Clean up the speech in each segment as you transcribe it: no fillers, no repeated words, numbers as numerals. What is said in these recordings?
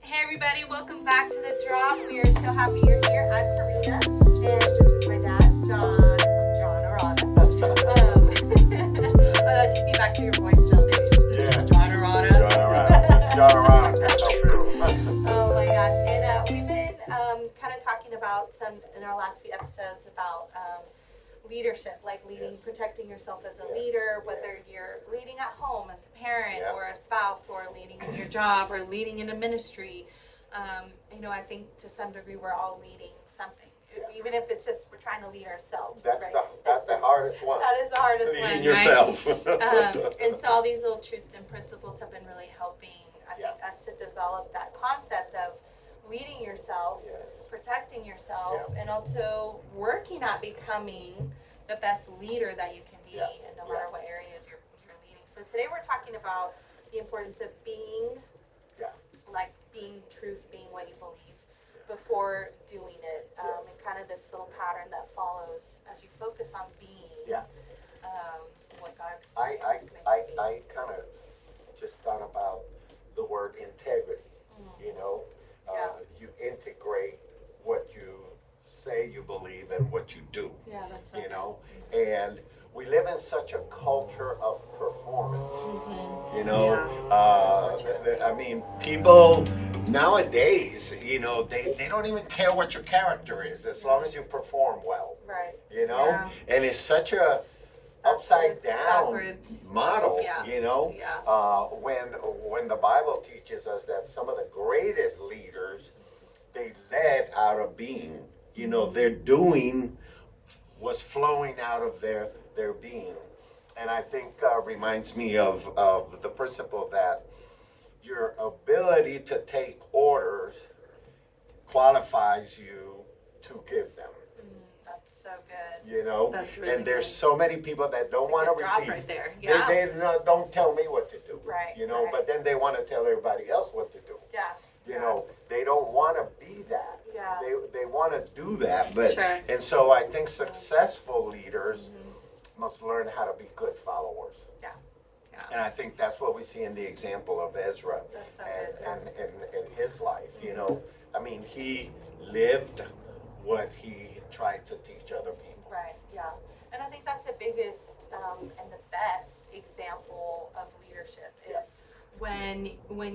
Hey everybody, welcome back to The Drop. We are so happy you're here. I'm Karina, and this is my dad, John Arana. Oh, that took me back to your voice still, dude. Yeah. John Arana. John Arana. Oh my gosh, and we've been kind of talking about in our last few episodes about leadership, like leading, Yes. protecting yourself as a Yes. leader, whether you're leading at home as a parent Yeah. or a spouse, or leading in your job or leading in a ministry. I think to some degree we're all leading something, even if it's just we're trying to lead ourselves. That's right? that's the hardest one. That is the hardest Leading one, yourself. right? And so all these little truths and principles have been really helping, I think, Yeah. us to develop that concept of leading yourself, Yes. protecting yourself, Yeah. and also working at becoming the best leader that you can be, Yeah. and no matter what areas you're leading. So today we're talking about the importance of being, Yeah. like being truth, being what you believe before doing it, Yes. and kind of this little pattern that follows as you focus on being Yeah. what God. I kind of just thought about the word integrity. You know, Yeah. you integrate what you say you believe and what you do. Yeah, that's so You good. know, and we live in such a culture of performance. You know, I mean, people nowadays, they don't even care what your character is as long as you perform well. Right. You know, Yeah. and it's such a upside down Backwards. model. Yeah. You know, Yeah. when the Bible teaches us that some of the greatest leaders, they led out of being. You know, their doing was flowing out of their being. And I think reminds me of the principle that your ability to take orders qualifies you to give them. That's so good. You know, That's really and there's good. so many people that don't That's a want to good job receive. right there. Yeah. They don't tell me what to do. Right, You know, right. but then they want to tell everybody else what to do. Yeah. You know, they don't want to be that. Yeah. They want to do that, but Sure. and so I think successful leaders must learn how to be good followers. Yeah. Yeah. And I think that's what we see in the example of Ezra That's so and, good, yeah. and his life. You know, I mean, he lived what he tried to teach other people. Right, yeah. And I think that's the biggest and the best example of leadership is when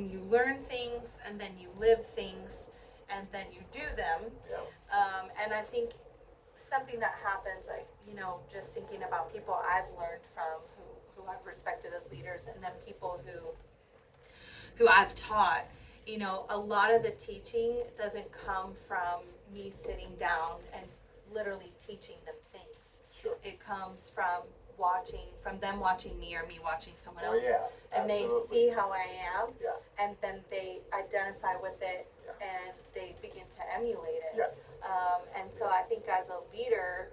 you learn things and then you live things and then you do them. Yeah. And I think something that happens, like, just thinking about people I've learned from who I've respected as leaders, and then people who I've taught, a lot of the teaching doesn't come from me sitting down and literally teaching them things. Sure. It comes from them watching me or me watching someone Oh, else. yeah, And they absolutely. see how I am, Yeah. and then they identify with it, Yeah. and they begin to emulate it. Yeah. And so I think as a leader,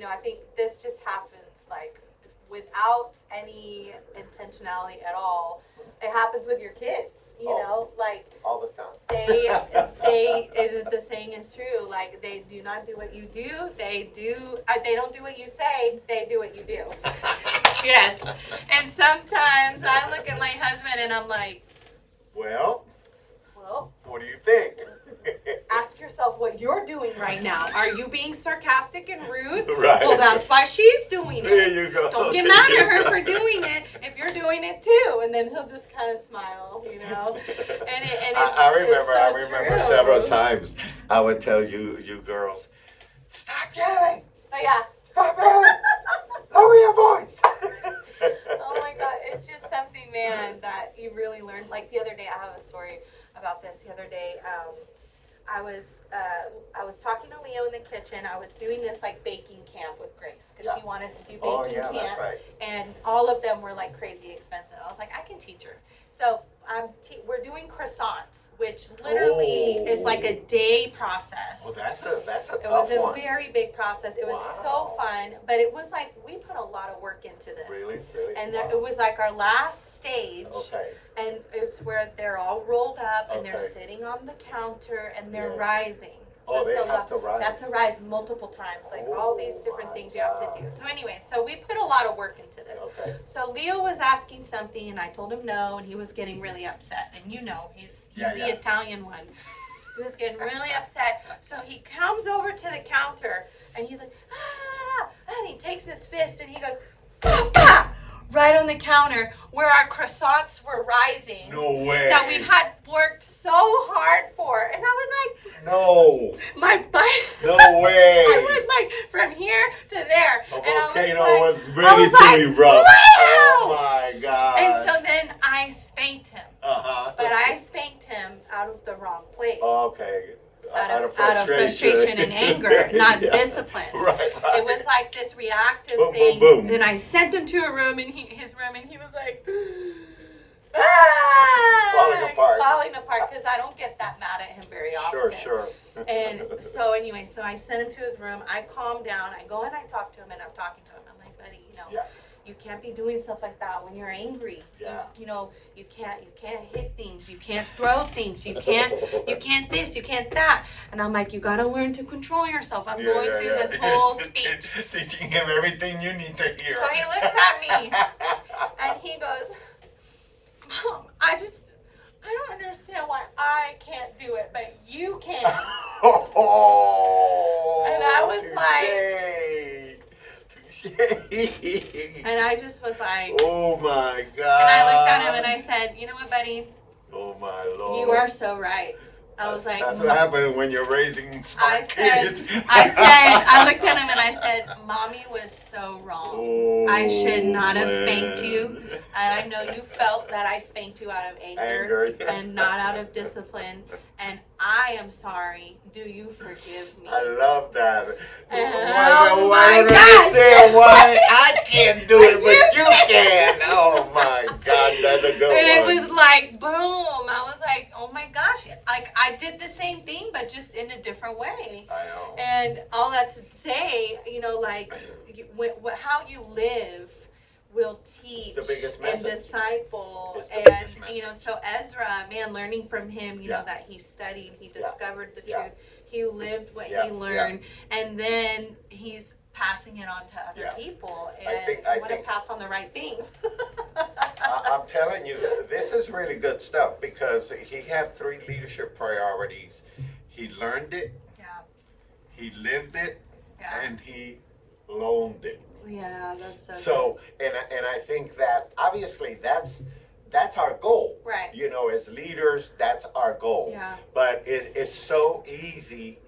I think this just happens like without any intentionality at all. It happens with your kids, like All the time. the saying is true. Like, they do not do what you do. They don't do what you say. They do what you do. Yes. And sometimes I look at my husband and I'm like, Well, well, what do you think? ask yourself what you're doing right now. Are you being sarcastic and rude? Right. Well, that's why she's doing it. There you go. Don't get mad at her for doing it if you're doing it too. And then he'll just kind of smile, And I it's so remember true. several times I would tell you girls, stop yelling, Oh yeah. stop yelling, lower your voice. Oh my God, it's just something, man, that you really learn. Like the other day, I have a story about this. The other day, I was talking to Leo in the kitchen. I was doing this like baking camp with Grace because Yeah. she wanted to do baking Oh, yeah, camp, that's right. and all of them were like crazy expensive. I was like, I can teach her. So we're doing croissants, which literally is like a day process. Well, that's a It tough was a one. very big process. It was so fun, but it was like we put a lot of work into this. Really? And Wow. it was like our last stage. Okay. And it's where they're all rolled up and they're Okay. sitting on the counter and they're Yeah. rising. Oh, they it's have to They have rise. to rise multiple times, like all these different my things you have to do. God. So anyway, so we put a lot of work into this. Okay. So Leo was asking something, and I told him no, and he was getting really upset. And he's the Italian one. He was getting really upset. So he comes over to the counter, and he's like, and he takes his fist, and he goes, bah, bah, right on the counter where our croissants were rising. No way. That we had worked so hard for. And I was like, no. My butt. No way. I went like from here to there. The and volcano was I ready was to like, erupt. wow. Oh my God. And so then I spanked him. Uh-huh. But I spanked him out of the wrong place. Okay. Out of frustration and anger, not discipline. Right. It was like this reactive Boom, thing. boom, boom. Then I sent him to a room, and his room, and he was like, falling apart, because I don't get that mad at him very often. Sure. And so anyway, so I sent him to his room. I calmed down. I go and I talk to him, and I'm talking to him. I'm like, buddy, you can't be doing stuff like that when you're angry. Yeah. You can't hit things. You can't throw things. You can't this, you can't that. And I'm like, you got to learn to control yourself. I'm going through this whole speech. Teaching him everything you need to hear. So he looks at me and he goes, Mom, I don't understand why I can't do it, but you can. Oh, and I was touche. And I just was like, oh my God. And I looked at him and I said, you know what, buddy? Oh my Lord. You are so right. I was like, that's what happens when you're raising smart kids. I looked at him and I said, Mommy was so wrong. Oh, I should not have spanked man. you. And I know you felt that I spanked you out of anger and not out of discipline. And I am sorry. Do you forgive me? I love that. Oh why my don't gosh. understand why I can't do it, but you can. Oh my God, that's a good And one. it was like, boom. I was like, oh my gosh. Like, I did the same thing, but just in a different way. I know. And all that to say, how you live will teach the biggest and message. disciple. It's the And, biggest message. So Ezra, man, learning from him, that he studied, he discovered the truth, he lived what he learned, and then he's passing it on to other people. And I want to pass on the right things. I'm telling you, this is really good stuff because he had 3 leadership priorities. He learned it, he lived it, and he loaned it. Yeah, that's so and I think that obviously that's our goal. Right. As leaders, that's our goal. Yeah. But it's so easy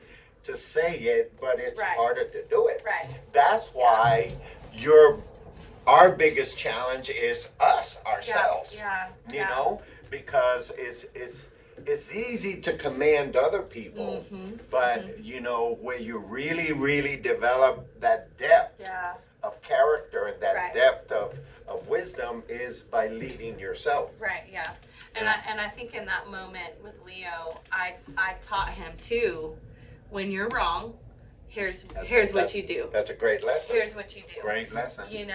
to say it, but it's harder to do it. Right. That's why our biggest challenge is us, ourselves. Yeah. Because it's easy to command other people, but where you really, really develop that depth of character and that depth of wisdom is by leading yourself. Right, yeah. And I think in that moment with Leo, I taught him too, when you're wrong, here's what you do. That's a great lesson. Here's what you do. Great lesson. And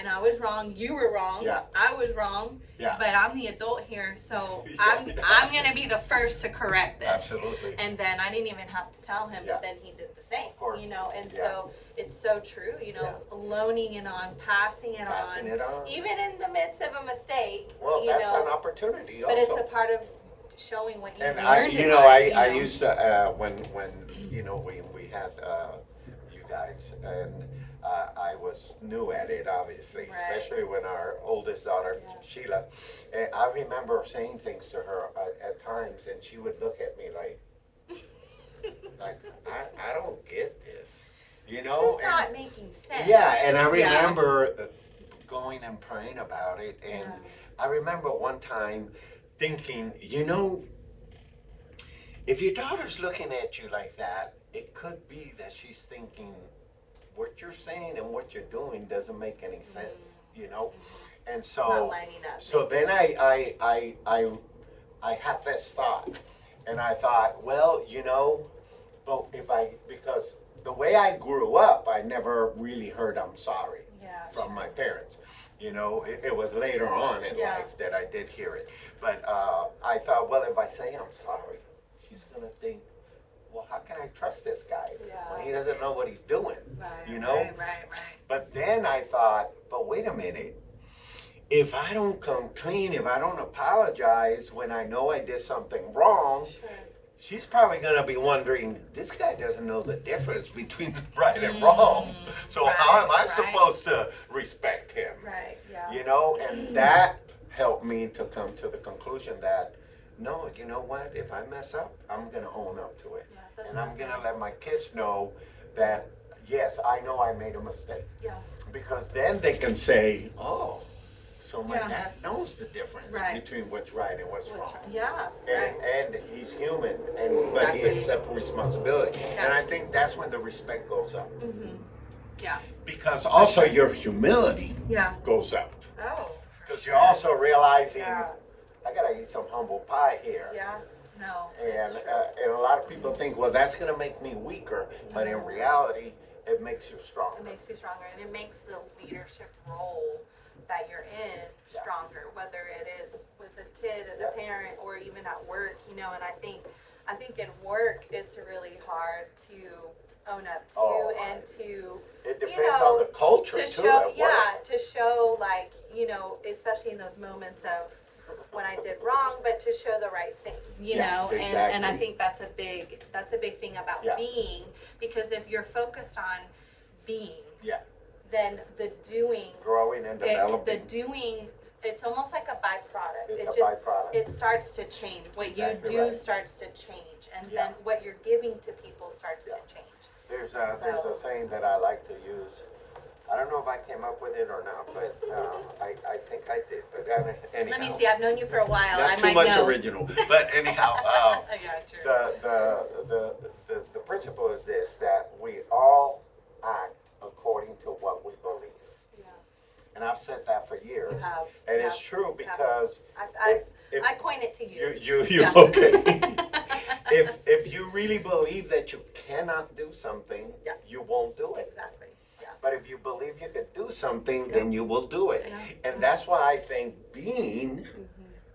I was wrong, you were wrong, Yeah. I was wrong, Yeah. but I'm the adult here, so I'm gonna be the first to correct this. Absolutely. And then I didn't even have to tell him, but then he did the same. Of course. So it's so true, loaning it on, passing it on. Even in the midst of a mistake. Well, that's an opportunity also. But it's a part of showing what you and learned. I used to when we had you guys, and I was new at it, obviously, especially when our oldest daughter Sheila. And I remember saying things to her at times, and she would look at me like I don't get this, This is not making sense. Yeah, and I remember going and praying about it, and I remember one time thinking, if your daughter's looking at you like that, it could be that she's thinking what you're saying and what you're doing doesn't make any sense, And so, not lining up. so then I had this thought, and I thought, well, but because the way I grew up, I never really heard I'm sorry from my parents. It was later on in life that I did hear it. But I thought, well, if I say I'm sorry, she's going to think, well, can I trust this guy Yeah. when he doesn't know what he's doing? Right, You know? Right. But then I thought, but wait a minute. If I don't come clean, if I don't apologize when I know I did something wrong, Sure. she's probably going to be wondering, this guy doesn't know the difference between right and wrong. So how am I supposed to respect him? Right, yeah. You know, and that helped me to come to the conclusion that, no, you know what? If I mess up, I'm going to own up to it. Yeah, that's And I'm so going to good. let my kids know that, yes, I know I made a mistake. Yeah. Because then they can say, oh, so my Yeah. dad knows the difference Right. between what's right and what's wrong. Yeah, And he's human, but he Exactly. accepts responsibility. Yeah. And I think that's when the respect goes up. Mm-hmm. Yeah. Because also your humility Yeah. goes up. Oh. Because you're also realizing, Yeah. I gotta eat some humble pie here. Yeah. No. And, it's true. and a lot of people think, well, that's gonna make me weaker. But in reality, it makes you stronger. It makes you stronger, and it makes the leadership role that you're in stronger, whether it is with a kid and a parent or even at work, you know. And I think in work it's really hard to own up to and to It depends on the culture to too. show at work. to show, like, you know, especially in those moments of when I did wrong, but to show the right thing, you know. And I exactly. think that's a big thing about being, because if you're focused on being, Yeah, then the doing, growing and developing. it's almost like a byproduct. It's a byproduct. It starts to change. What Exactly you do right. starts to change, and Yeah. then what you're giving to people starts to change. There's a saying that I like to use. I don't know if I came up with it or not, but I think I did. But anyhow, Let me see. I've known you for a while. not I too might much know. original. But anyhow, I got you. the principle is this: that we all act according to what we believe. Yeah. And I've said that for years. You have. And Yeah. it's true You have. because if I coin it to you. you Yeah. okay. if you really believe that you cannot do something, Yeah. you won't do it. Exactly. Yeah. But if you believe you can do something, then you will do it. Yeah. And that's why I think being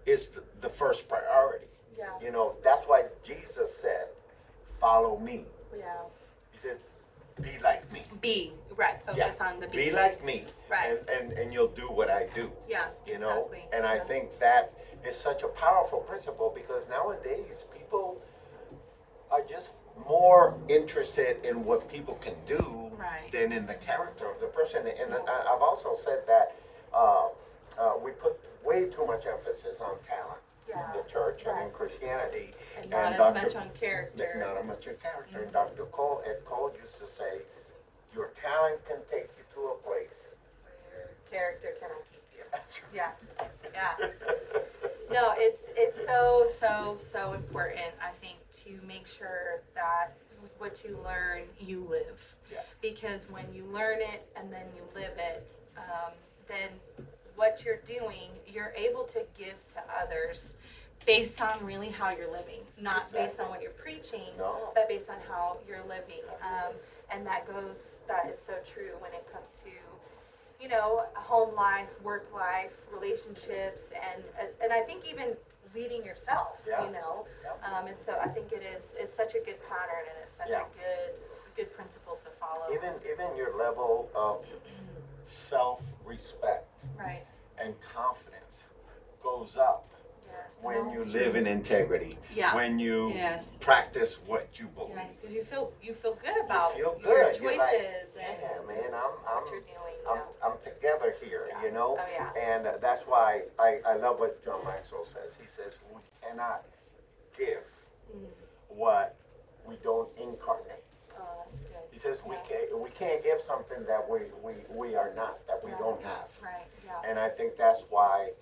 is the first priority. Yeah. You know, that's why Jesus said, follow me. Yeah. He said, be like me. Be right. Focus on the Be being. like me. Right. And you'll do what I do. Yeah. You know? Exactly. And I think that is such a powerful principle because nowadays people are just more interested in what people can do Right. than in the character of the person. And I've also said that we put way too much emphasis on talent Yeah. in the church and in Right. Christianity. And not as Dr. much on character. Not as much on character. And Dr. Ed Cole used to say, your talent can take you to a place. Your character cannot keep you. That's right. Yeah. Yeah. No, it's so important, I think, to make sure that what you learn, you live. Yeah. Because when you learn it and then you live it, then what you're doing, you're able to give to others based on really how you're living, not based on what you're preaching, No. but based on how you're living. And that is so true when it comes to, you know, home life, work life, relationships, and I think even leading yourself, Yeah. you know. Yeah. And so I think it's such a good pattern, and it's such Yeah. a good principles to follow. Even your level of self-respect Right. and confidence goes up Yes. when you That's live true. in integrity. Yeah. When you Yes. practice what you believe. Yeah, because you feel good about You feel your good. You're like, choices and yeah, man, what you're doing. I'm together here, Yeah. you know? Oh, yeah. And that's why I love what John Maxwell says. He says, we cannot give what we don't incarnate. Oh, that's good. He says Yeah. we can't give something that we are not, that we Yeah. don't have. Right. Yeah. And I think that's why,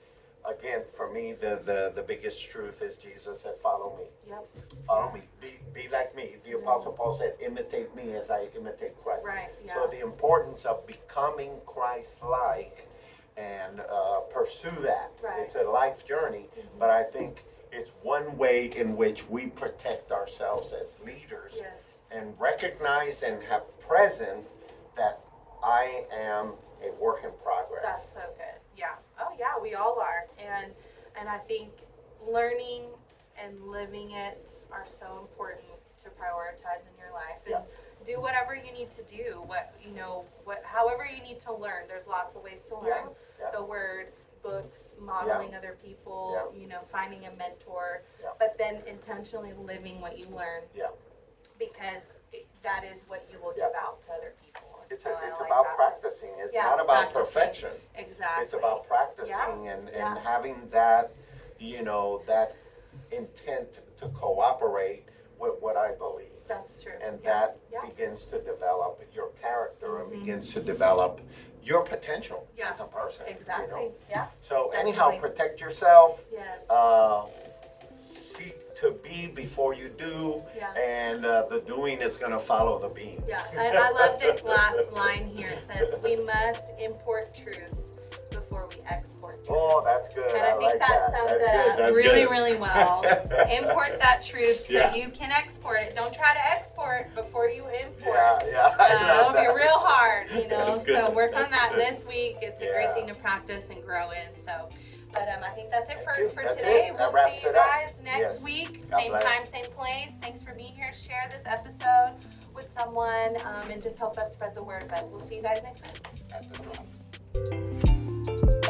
again, for me, the biggest truth is Jesus said, follow me. Yep. Follow me. Be like me. The Apostle Paul said, imitate me as I imitate Christ. Right, So yeah. the importance of becoming Christ-like and pursue that. Right. It's a life journey, but I think it's one way in which we protect ourselves as leaders Yes. and recognize and have present that I am a work in progress. That's so good. Yeah. Oh yeah, we all are. And I think learning and living it are so important to to prioritize in your life, and Yeah. do whatever you need to do. However you need to learn. There's lots of ways to learn Yeah. the word, books, modeling other people, finding a mentor, but then intentionally living what you learn. Yeah. Because that is what you will give out to other people. It's So I like about that. practicing. It's not about practicing. perfection. Exactly. It's about practicing Yeah. and Yeah. having that, that intent to cooperate with what I believe. That's true. And Yeah. that Yeah. begins to develop your character and begins to develop your potential Yeah. as a person. Exactly. Yeah. So anyhow, Definitely. protect yourself. Yes. Seek to be before you do, Yeah. and the doing is going to follow the being. Yeah, and I love this last line here. It says, "We must import truth before we export truth." Oh, that's good. And I think like that sums That's it good. up That's really, good. really well. Import that truth so Yeah. you can export it. Don't try to export before you import. Yeah. I love It'll that. be real hard, That's good. So work on That's that good. this week. It's a great Yeah. thing to practice and grow in. So, but I think that's it Thank you. for That's today. it. That We'll wraps see you it up. guys next Yes. week, God same bless. time, same place. Thanks for being here. Share this episode with someone and just help us spread the word. But we'll see you guys next week. At the drop.